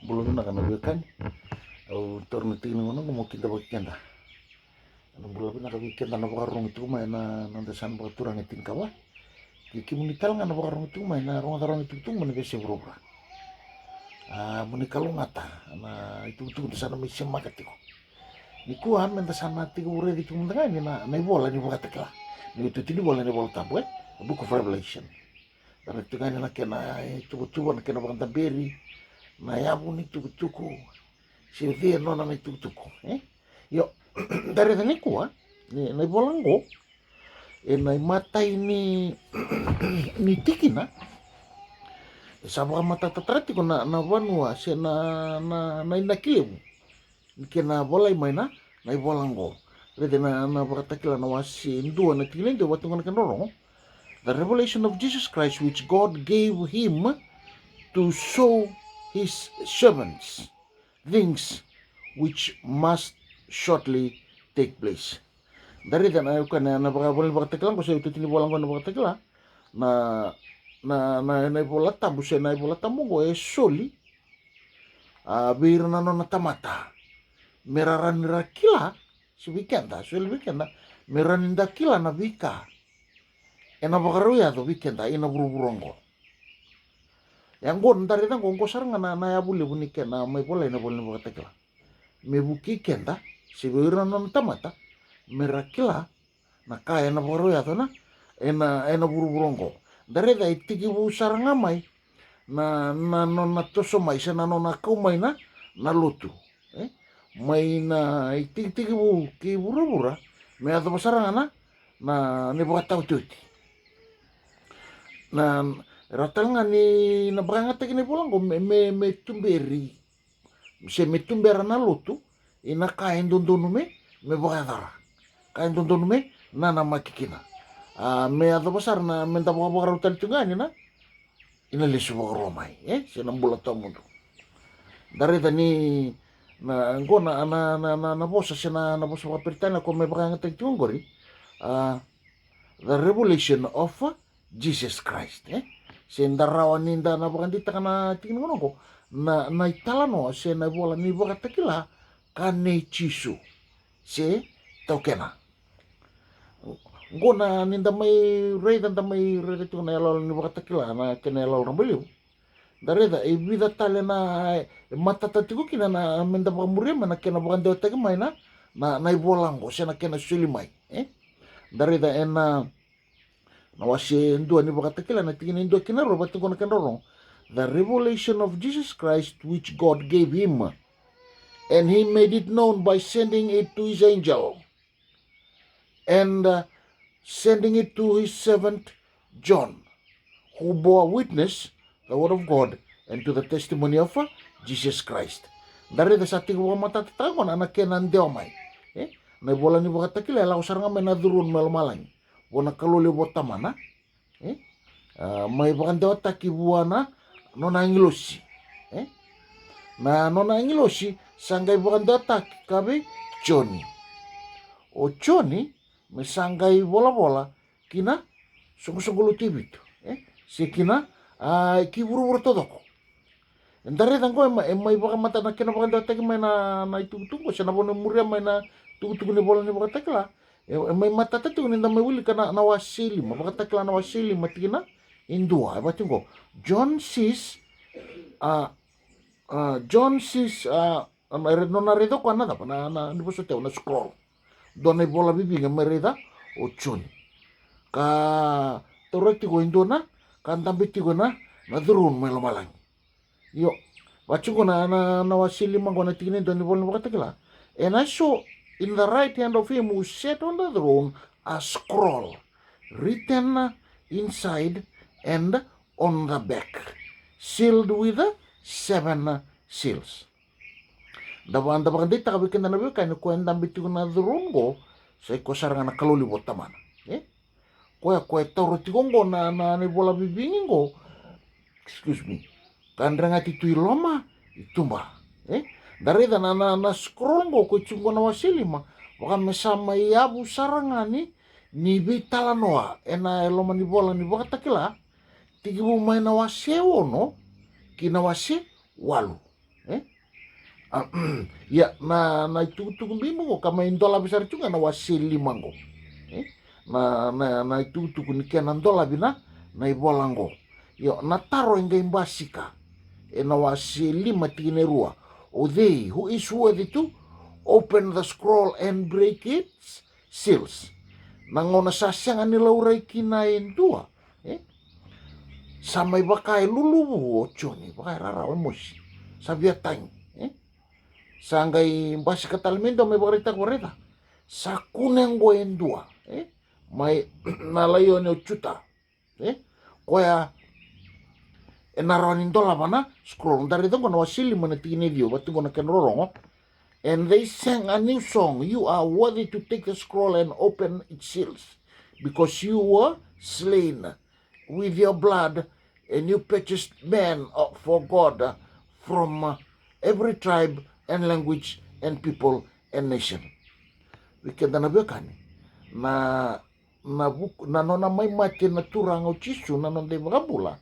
belum na kana weekend au torno tingin ngono mo kita weekend dah ano bulan na ka weekend na bakarong itu may na nandasan ba turang iting kawa kiki munital nga na bakarong itu may na rong itu tung man bese brobra muni kalungata na itu sana may simakat ko ni kuha men sana tigo ure di tung tanga ni na bola ni bakata kala ni itu tini bola ni bola tabu book of Revelation dan itu kan na kena tubo na kena bakanta beri na yabu ni tuku si dia nona ni tuku yo dari tani kuha ni bolango na mata ini ni tikina sabra mata tatrati ko na vanua se na inakilebu kena bolai maina na bolango rede na bakatakila na wasi ndua na tikina ndio watu ngana kanoro the revelation of Jesus Christ which God gave him to show his servants things which must shortly take place. Dari dan ayo kan na bakatakila ko sa ito tinibolang ko na bakatakila na bola tabu se na bola tamu go soli bir na no tamata meraran rakila si weekenda meranin dakila na vika ena bakaruya to weekenda ina buruburongo yang gon dari dan gon sarang na ya bule bunike na mai bola ina bola bakatakila me buki kenda si bir na no tamata merakila na kaya na bakaruya to na ena buruburongo dari da itiki bu saranga mai na toso mai sa na kau mai na lutu mai na itiki bu ki bura me ato saranga na ni baka tau tuti na ratanga ni na branga teki ni pulang ko me tumberi se me tumbera na lutu ina kain dondonu me baka dara kain dondonu me na makikina me ato besar na menta baka rutan tungani na ina lesu baka romai senam bulat tamudu dari tani na ngona na bosa sena na bosa baka peritana ko me baka ngatek tungori the revelation of Jesus Christ senda rawan ninda na baka dita kana tingin ngono ko na italano se na bola ni baka takila kane chisu se tokena gona ninda mai reda tu na yalo ni baka takila na kena yalo na beliu dareda vida tale na matata tiku kina na menda baka murema na kena baka deo tagi mai na ibolango se na kena sulimai dareda ena na wasi ndua ni baka takila na tingin ndua kina ro batu kona kena ro the revelation of Jesus Christ which God gave him and he made it known by sending it to his angel and sending it to his servant John, who bore witness the word of God and to the testimony of Jesus Christ. Dari sa ating mga matatagon, anak yan ang diomay. Na bola ni baka takila, lau sarang may nadurun malmalang. Wana kaluli bota mana. May baka daw takibuana no nangilosi. Na no nangilosi, sanggay baka daw kabe Johnny. O Johnny, may sanggay bola-bola, kina sungguh-sungguh tibit. Si kina kiburu-buru todo ko. Dari tangko may baka mata na kina baka datang may na itutungko siya na po muria may na tutugo ni bola ni baka takla. May mata tatu ni may wili kana na wasili baka takla na wasili matikina indua. Batin ko John sees no narito ko na di po sa teo na scroll. Doon ay bola bibingan merida o John. Ka torati ko indo na kantambiti ko na nadurun may lumalang. Yo, watching ko na wasili man ko na tingin doon ni bola bakatakila. And I saw in the right hand of him who sat on the throne a scroll written inside and on the back, sealed with 7 seals. Dapat dita kabikin na nabi kayo kwenta biti ko na throne ko sa ikosarang na kaluli bot taman. Kaya tauro tikong ko na bola bibingin ko. Excuse me. Kandra nga tituy loma itumba. Dari na scroll ko kuchungo na wasilima. Waka mesama iabu sarangani ni bitala noa ena loma ni bola ni baka takila. Tigi bu may nawase no kinawase walu. eh ya na itutuku bimbo ko kamay dola besar chunga na wasili mango eh na itutuku ni kenan dola bina na ibolango yo na taro inga imbasika na wasili matine rua o they who is worthy to open the scroll and break its seals nangona sasyanga nila uray kinain tua samay bakay lulubu ochoni bakay raraw emosi sabiatang sangay basi katalmindo may barita koreta sa kuneng goen dua may nalayo ni ochuta koya narawanin dola bana scroll dari itu kono wasili manatini video batu kono kenrorongo and they sang a new song you are worthy to take the scroll and open its seals because you were slain with your blood and you purchased men for God from every tribe and language and people and nation. Wikenda na bekani na nona may mati na turang o chisu na nonde bagabula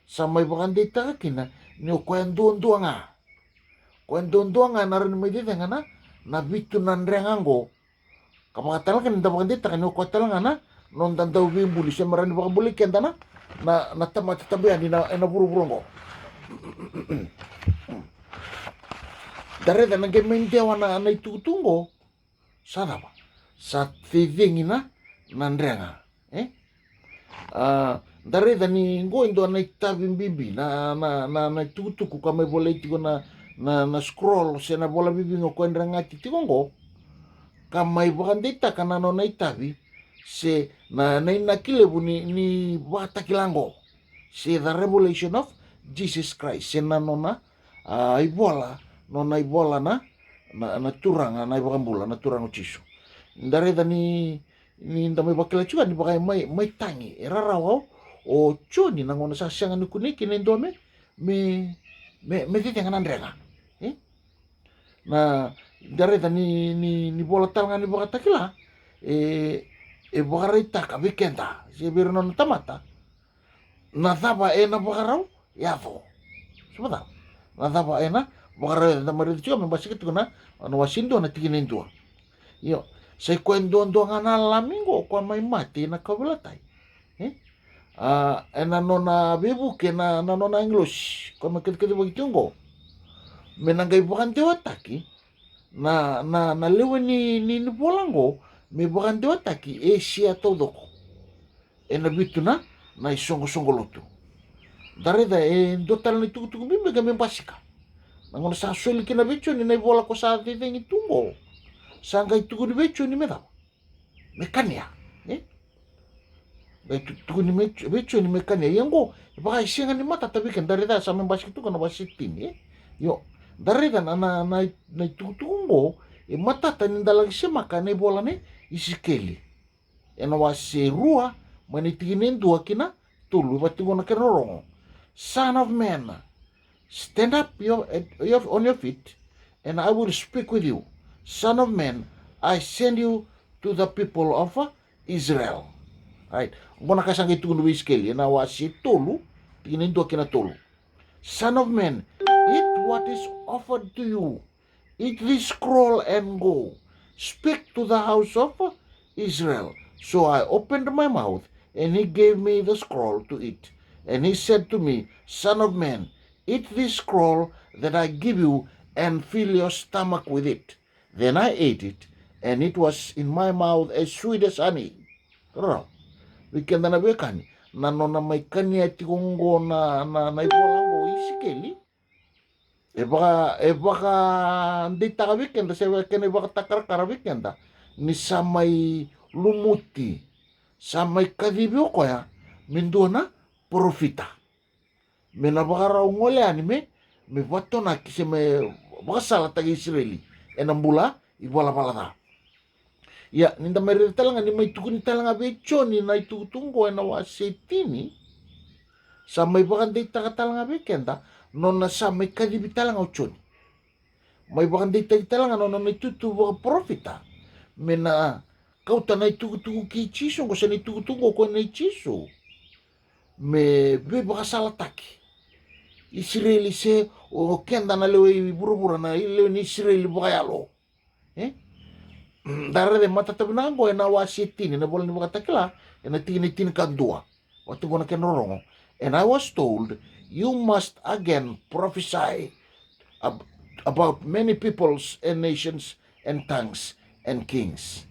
sa may bagande takakina ni o kwendon nga narin may dite nga na bitu nanrengango kapakatala kan nda bagande takani o kwatala nga na non dandaw bimbuli siya marani bagabuli kenda na tamatatabayan ni na buru-burungo dareda nanggemendewa na itutungo sana ba sa thithingina nandrenga dareda ni ngoindo na itabimbimbi na itutuku kama boleh tigo na scroll sena bola bibi ngo kwendrenga titigongo kama ibakandita kana no na itabi se na inakilebu ni batakilango se the revelation of Jesus Christ sena nona ibola nona ibola na turanga na ibakambula na turang chisu ndareda ni ndamay bakila chuga ni bakay may tangi eraraw o choni nangona sa siyang nukuniki nendome me titenga nandrenga na dareda ni bola talanga ni bakatakila bakarita ka weekenda si birno na tamata na thaba na bakaraw yafo subata na thaba na bakaraw na marito chuga me basikit ko na wasindo na tiginin tua yo sa kwendo nga na lamingo kwa may mati na kabilatay na nona bibuke na nona English kwa makit-kit bagitungo menanggay bukan wataki na lewe ni bolango me bukan wataki Asia todo ko na bitu na isongo loto dareda total ni tugu bimbe game basika nangona sa suli kina bicho ni bola ko sa titing itungo sangay tugu ni bicho ni meda mekania tugu ni bicho ni mekania yango baka isinga ni mata tabi kan dareda sa membasik tu kana basitin yo dareda na tugu mata tanin dalag siya makane bola ni isikeli ena wasi rua manitiginin dua kina tulu batingo na kinorong son of man stand up on your feet and I will speak with you son of man I send you to the people of Israel right mbona kasang itulu isikeli ena wasi tulu tiginin dua kina tulu son of man eat what is offered to you eat this scroll and go speak to the house of Israel. So I opened my mouth, and he gave me the scroll to eat. And he said to me, Son of man, eat this scroll that I give you, and fill your stomach with it. Then I ate it, and it was in my mouth as sweet as honey. Wikenda na bekani, na nona may kanya tigongo na ipolango isikeli. E baka hindi taka weekend sa kene baka takar weekend ni samay lumuti samay kadibyo ko ya mindo na profita me na baka raw ngole anime me bato na kise me baka sala tagi Israeli enambula ibola balada ya ninda may talanga ni may tukuni talanga becho ni na itutungo na wasetini samay baka hindi taka talanga weekend non na sa may kadibita lang ochon may bakang dita lang ano na itutu baka profita me na kauta na itutugo ki chiso ko sa itutugo ko na chiso me be baka salataki Israeli se o kenda na lewe burubura na lewe ni Israel bukayalo darre de mata tabinango ena wasitini na bola ni bukatakila ena tini kadua watu gona kenorongo. And I was told, you must again prophesy about many peoples and nations and tongues and kings.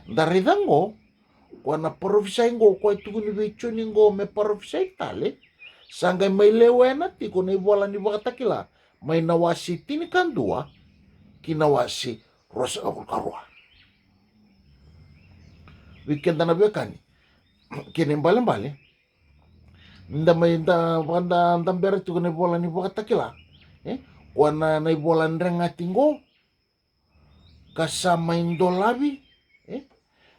Daridango, kwa na prophesy ngo kwa ituguni vichuni ngo me prophesy tale, sangay may lewena ti ko na iwala ni bakatakila, may nawasi tinikandua, kinawasi rosa kabulkarua. Weekend na bekani, kinembale-bale, nda may nda ndambera ti ko na iwala ni bakatakila, kwa na iwala nrenga tingo, kasama indolabi,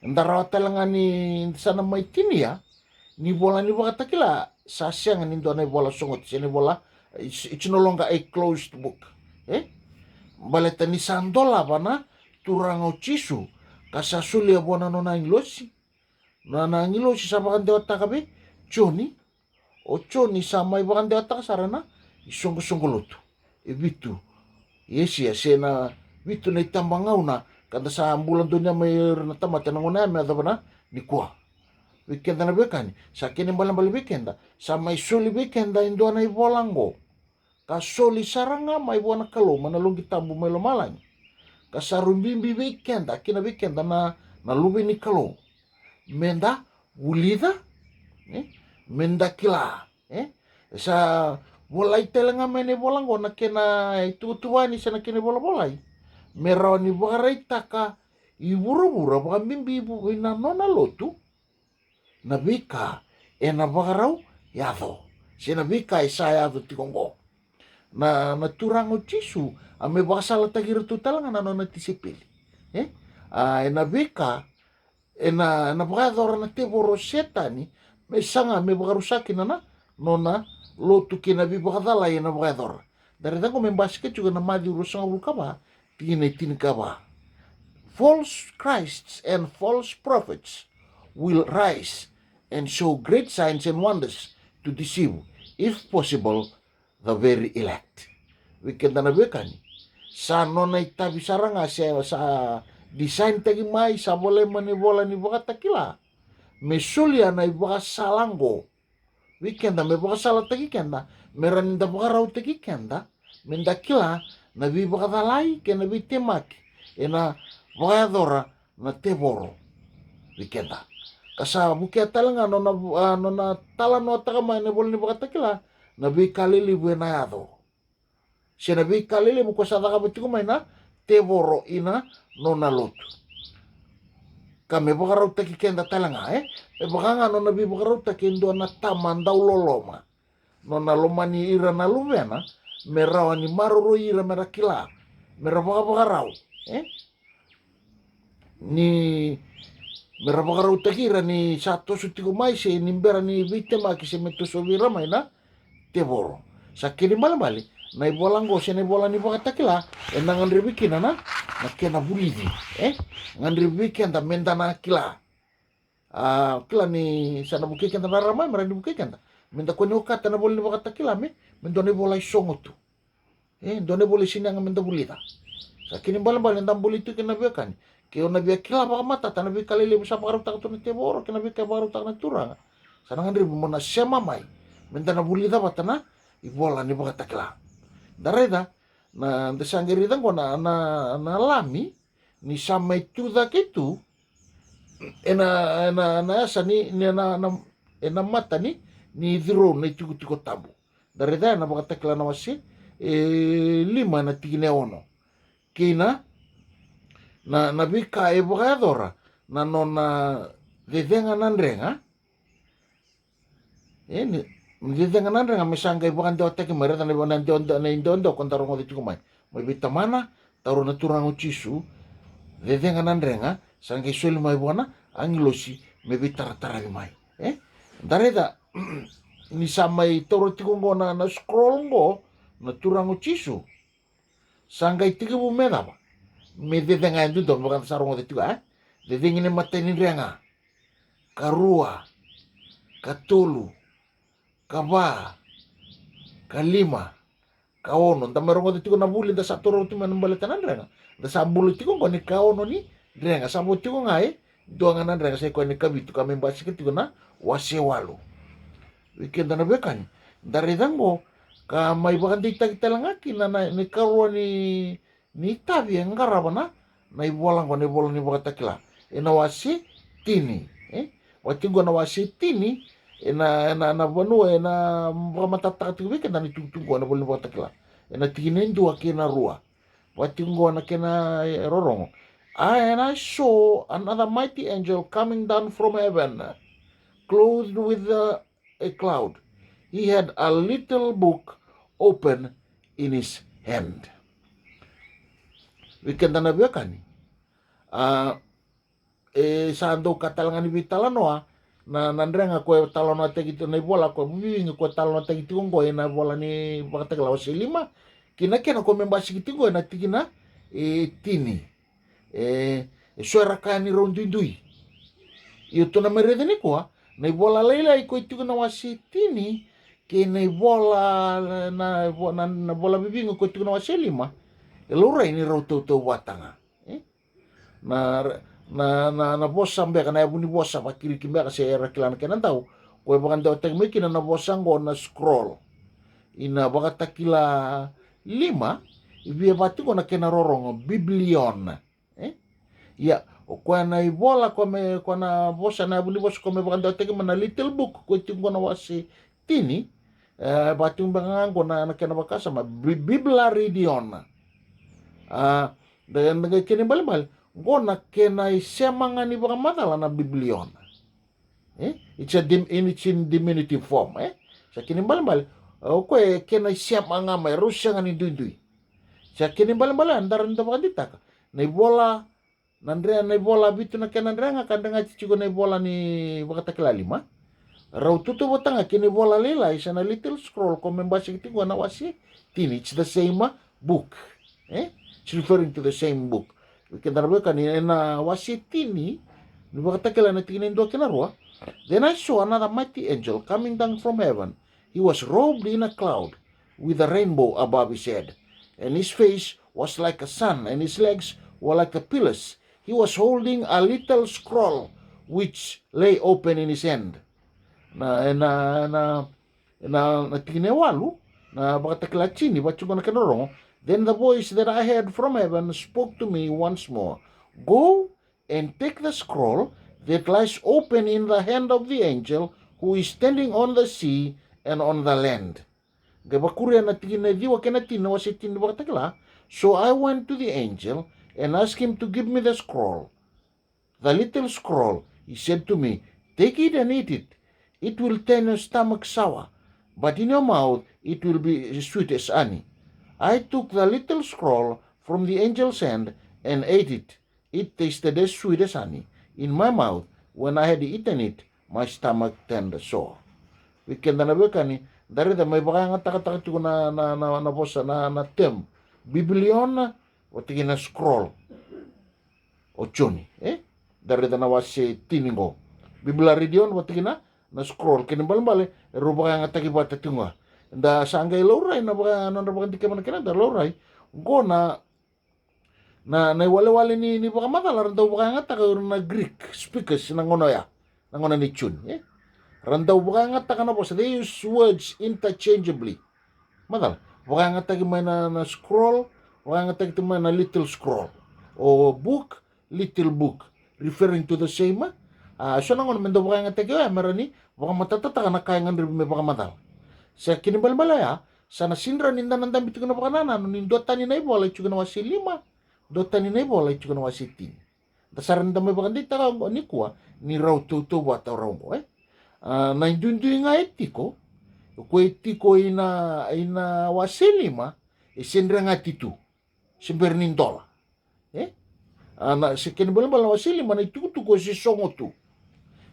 ndarawata lang ni sana may tinia, ni bola ni bakatakila, sasya nga nindo na bola sungot, siya ni bola, it's no longer a closed book. Baleta ni sandola ba na, turangaw chisu, kasasuli abo na no nangilosi, na nangilosi sa bakandewa takabe, choni, o choni sa may bakandewa takasarana, isungguloto, ibitu, yesiya, siya na, bitu na itambangaw na, kada sa bulan dunia may natamat na nguna may adabana ni kuha. Weekend na bekani sa kinimbalan bali weekend sa may suli weekend indo na ibolango. Ka soli saranga may buwan kalo manalong gitambo may lumalang. Ka sa rumbimbi weekend kina weekend na nalubi ni kalo. Menda ulida menda kila sa bolay telenga may ni bolango na kina itutuani sa na kina bolay. Meron ni bakaray taka ibura-bura baka mimbi ibu na nona lotu nabika na bakaraw yado sinabika isa yado tikongo na naturango chisu ame baka sala tagirito talaga na nona tisipili nabika na bakadora na teboro setani may sanga may bakarusaki na nona lotu kinabi bakadala na bakadora dari tango may basket juga na madi urusang ulkaba tinikaba. False Christs and false prophets will rise and show great signs and wonders to deceive, if possible, the very elect. Weekend na bekani. Sa nona itabi saranga sa design tagi mai sa boleh manibola ni baka takila. Mesulia na ibaka salango. Weekend na may baka salat tagi kenda. Meron inda baka raw tagi kenda. Mendakila nabi bakatalay ke nabi temak ena vakadora na teboro wikenda kasa bukia talanga no na tala no takama ne bol ni bakatakila nabi kalili buena yado si nabi kalili buko sa takabutiku na teboro ina no na lot kame bakarau taki kenda talanga bakanga no nabi bakarau taki ndo na tamandau loloma no na lomani ira na lumena merawa ni maroro ira merakila merabaka-bakarau ni merabaka-bakarau takira ni sato sutiko mai se nimbera ni vitema ki se metuso vira mai na teboro sakini malambali na ibolango se na ibola ni bakatakila enangan ribikina na kena bulidi ngan ribikin da mendana kila kila ni sana bukikan da ramai merani bukikan da menda ko ni ukata na boli ni bakatakila me mendone bolay songotu done boleh sini ang menda bulita sa kini balan ndam bulitu kena bekan keo na biya kila baka mata tan bi kalile sa pakarap ta to teboro kena bi ka baru ta na turang sanangan ribu mona sema mai menda na bulita batana ibola ni baka takla dareda na desangeri dan ko na lami ni samai tuda kitu ena sani na mata ni dhiro na tiko tabu dareda na baka takla na wasi lima na tigine ono kina na nabika evokadora na nona dedenga nandrenga dedenga nandrenga misanga ibokan dewa teki mereta na ibokan na indondo kontarongo di tikumai may bita mana taro na turango chisu dedenga nandrenga sanga isuli mai bona angilosi may bita ratara mai dareda ni samai toro tikungo na scroll ngo na turango chisu sanggai tiga bumeda ba me dedenga ndu don bakan sarong de tiga dedengine mateni renga karua katulu kaba kalima kaono nda merongo tiko na buli da satoro tu man baleta nandrenga da sabulu tiko ko ni kaono ni drenga sabo tiko ngai doanga nandrenga sai ko ni kabitu kami basi tiko na wase walu weekend na bekani dari dango ka mai bakan kita kita langaki na ni karo ni tabi ngarabana na ibolang ko ni bolang ni bakatakila ina wasi tini watingo na wasi tini na vanua na mamatata weekend na nitungtungo na bolang bakatakila ina tinginen dua kena rua watingo na kena rorongo and I saw another mighty angel coming down from heaven clothed with a cloud. He had a little book open in his hand. Weekend na biakani. Sando katalangan ni bitalanoa na nandrenga ko talona tegito na bola ko bibingi ko talona tegito ngo na bola ni bakatagla wasi lima kina ko membasi kitingo na tigina tini suara kani rondindui itu na merede ni ko na bola leila iko itu na wasi tini ke na bola na bola bibingi ko itu na wasi lima elora ini roto to watanga na bosa mbeka na yabuni bosa pakiri kimbeka se era kilana kenan tau ko bakan daw tag meki na bosa ngo na scroll ina baka takila lima ibia batu ko na kena rorong biblion ya ko na ibola ko na bosa na yabuni bosa ko me bakan daw tag na little book ko tingo na wasi tini batu bangang ko na kena bakasa ma bibla ridion dan kene bal gona kena semanga ni baka matala na biblion it's in diminutive form sa kini bal ko kena semanga mai rusya ngani dui sa kini bal andaran da baka ditak na bola nandrea na bola bitu na kena ndrenga kandanga chigo na bola ni baka takla lima raw tutu botanga kini bola lela is a little scroll ko membasi kiti gona wasi tini it's the same book it's referring to the same book Kendarabeka ni na wasitini ni bakatakila na tingin do kinarwa. Then I saw another mighty angel coming down from heaven. He was robed in a cloud with a rainbow above his head, and his face was like a sun, and his legs were like the pillars. He was holding a little scroll which lay open in his hand. Na tingin walu na bakatakila chini bachugo na kinarong. Then the voice that I heard from heaven spoke to me once more. Go and take the scroll that lies open in the hand of the angel who is standing on the sea and on the land. So I went to the angel and asked him to give me the scroll. The little scroll, he said to me, take it and eat it. It will turn your stomach sour, but in your mouth it will be sweet as honey. I took the little scroll from the angel's hand and ate it. It tasted as sweet as honey. In my mouth, when I had eaten it, my stomach turned sore. Weekend na bekani, dari da may baka nga taka tuko na bosa na tem. Biblion, o tigi na scroll. O choni, Dari da na wasi tiningo. Biblia ridion, o tigi na scroll. Kinimbal-bali, rubaka nga taki bata tingo. Da sangai laurai na baka non baka dikya man kena da laurai go na wale ni baka matala randa baka ngata ka na Greek speakers na ngono ya na ngono ni chun randa baka ngata ka na boss they use words interchangeably matala baka ngata ki may na scroll baka ngata ki may na little scroll o book little book referring to the same so na ngono mendo baka ngata ki marani baka matatata ka na kaya ngan may baka matala sa kinimbal-balaya, sa nasinra ninda nandang bitu na pakanana, nin dota ni na ibola, ito na wasi 5, dota ni na ibola, ito na wasi 10. Dasaran da may bakandita ka, ni kuwa, ni raw tuto wata raw ko, na indunduy nga etiko, ko etiko ina wasi 5, sindra nga titu, simper nindola. Sa kinimbal-balaya, wasi 5, na ituto ko si songo tu.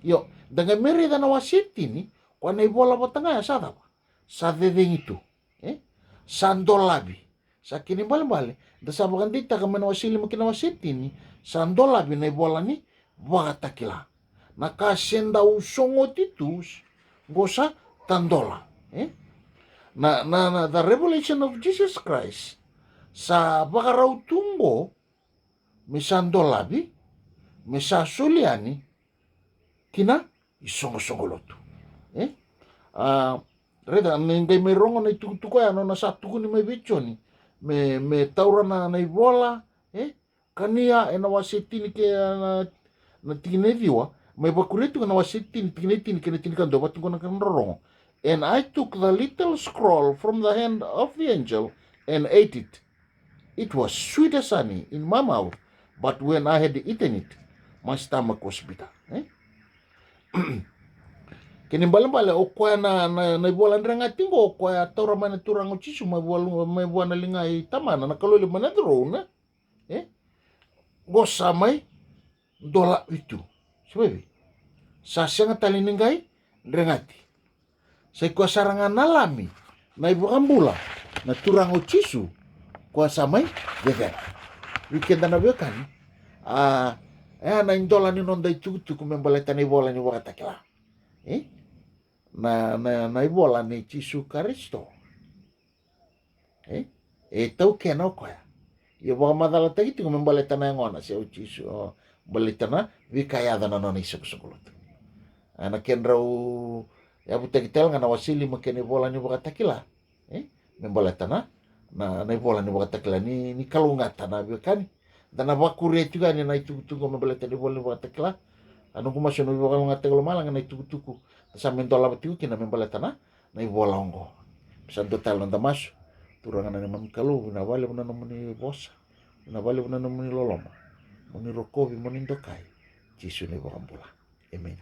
Yo, dengan merida na wasi 10, kwa na ibola patanga, sa tapa. Sa dedeng itu sandol labi sa kinimbal-bali da sa bakandita ka manawasili makinawasitini sandol labi na ibola ni bakatakila nakasenda usongo titus gosa tandola na the revelation of Jesus Christ sa bakarautumbo misandolabi misasuliani kina isongosongolotu reda ngai me rongo na tukutuko ya no na satu ni me bichoni me taurana na ivola kania na wasetini ke na tineviwa me bakuletu na wasetini tinetini ke tini kan do batungo na kan rongo. And I took the little scroll from the hand of the angel and ate it. It was sweet as honey in my mouth, but when I had eaten it, my stomach was bitter. Kini mbala o kwa na ibola ndrenga tingo o kwa taura mana turango chisu ma buana linga I tamana na kalole mana drone go samai dola itu sebebi sa senga tali ningai ndrengati sai kwa saranga nalami na ibu kambula na turango chisu kwa samai bevera weekend na bekani na indola ni nonda itu kumembaleta ni bola ni wakatakila na ibola ni chisu Kristo tau kena koya ya baka madala tagi tu membaleta na ngona se chisu baleta na vikaya da na nona isuk-sukulut ana kenrau ya buta kitel ngana wasili makene bola ni wakatakila membaleta na ibola ni wakatakila ni kalungata na bekani dana bakure juga ni na itu membaleta ni bola ni wakatakila anu kumasyo no bakal ngategalo malang na itu sa mentola batiu kina membaleta na ibola ongo bisa total nanda mas turangan na mamkalu na wale na muni bosa na wale na muni loloma muni rokovi muni ndokai jisu ni bakambula amen.